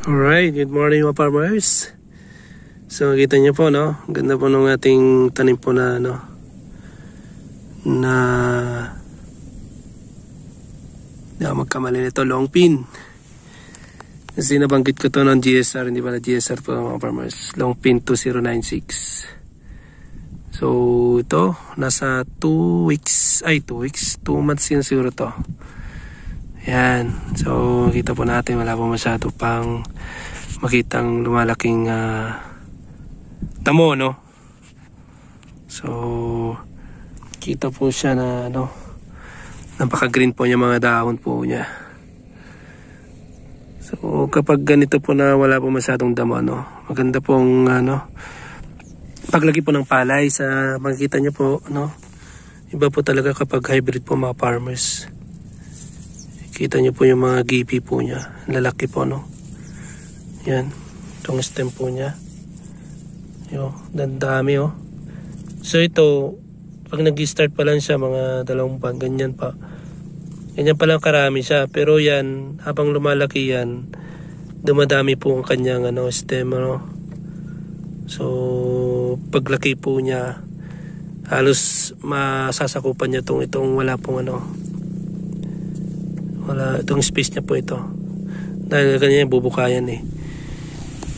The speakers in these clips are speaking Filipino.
Alright, good morning mga farmers. So kita niyo po, no, ganda po ng ating tanim po na magkamali nito, long pin. Kasi nabanggit ko to ng GSR, hindi pala GSR po mga farmers, long pin 2096. So ito nasa 2 months yun siguro to. Yan, so kita po natin wala po masyado pang makitang lumalaking damo, no? So kita po siya na napaka green po niya, mga dahon po niya. So kapag ganito po na wala po masyadong damo, maganda pong paglagi po ng palay. Sa makikita niyo po, iba po talaga kapag hybrid po mga farmers. Kita nyo po yung mga gipi po niya. Lalaki po, Yan. Itong stem po niya. Yo, dami, So ito, pag nag-start pa lang siya, mga 2 buwan, ganyan pa. Ganyan pa lang karami siya. Pero yan, habang lumalaki yan, dumadami po ang kanyang stem, So, paglaki po niya, halos masasakupan niya itong wala pong itong space niya po ito, dahil ganyan bubukayan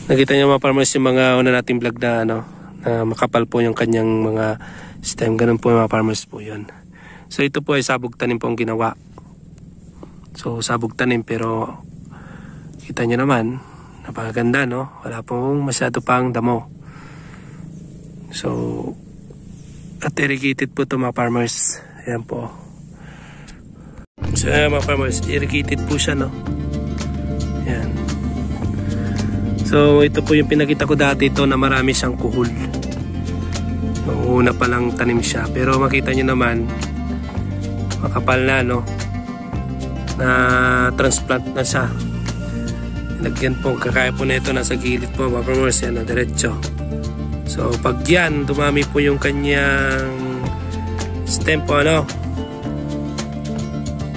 Nakita niyo mga farmers yung mga nating vlog na makapal po yung kanyang mga stem. Ganun po mga farmers po yun. So ito po ay sabog tanim po ang ginawa. So sabog tanim, pero kita niyo naman napakaganda, wala pong masyado pang damo. So at irrigated po ito mga farmers. Ayan po. So mga farmers, irrigated po siya, Yan. So ito po yung pinakita ko dati, ito na marami siyang kuhol. Una pa lang tanim siya, pero makita nyo naman makapal na, na transplant na siya. Lagyan po, kakaya po na ito, nasa gilid po mga farmers, yan, diretso. So pag yan, dumami po yung kanyang stem po,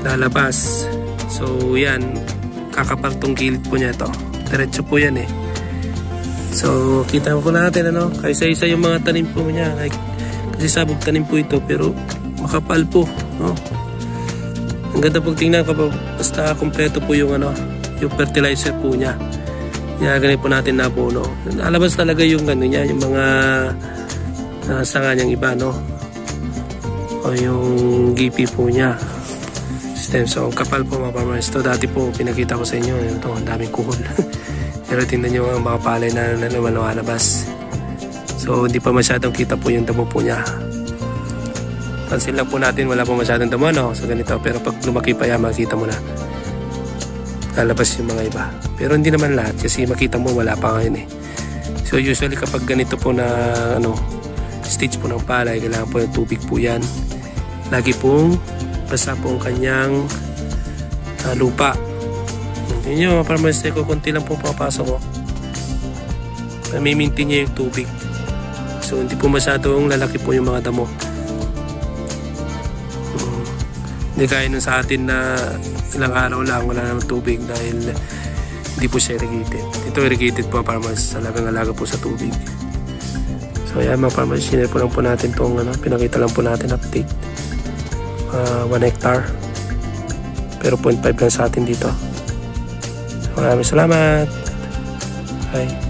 lalabas. So yan, kakapal tong gilid po niya ito. Diretso po yan So kita po natin kaysa-isa yung mga tanim po niya. Kasi sabog tanim po ito, pero makapal po, Ang ganda pong tingnan kapag basta kompleto po yung yung fertilizer po niya. Ginaganin po natin na abono. Nalabas talaga yung niya, yung mga sanga niyang iba, o yung gipi po niya. So kapal po mga farmers. Ito dati po pinakita ko sa inyo, ito ang daming kuhol. Pero tingnan nyo ang mga palay na lumalabas. So hindi pa masyadong kita po yung damo po niya. Pansin lang po natin wala po masyadong damo, so ganito. Pero pag lumaki pa yan, makita mo na lalabas yung mga iba. Pero hindi naman lahat, kasi makita mo wala pa ngayon So usually kapag ganito po na stage po ng palay, kailangan po ng tubig po yan. Lagi pong basta po ang kanyang lupa. Yun yung mga farmers, kunti lang po papasok Mamimintin niya yung tubig. So hindi po masyadong lalaki po yung mga damo. Hindi kaya nun sa atin na ilang araw lang wala naman tubig dahil hindi po siya irrigated. Ito irrigated po mga farmers, talagang alaga po sa tubig. So yan mga farmers, sinare po lang po natin itong pinakita lang po natin update. 1 hectare, pero 0.5 lang sa atin dito. So maraming salamat. Bye.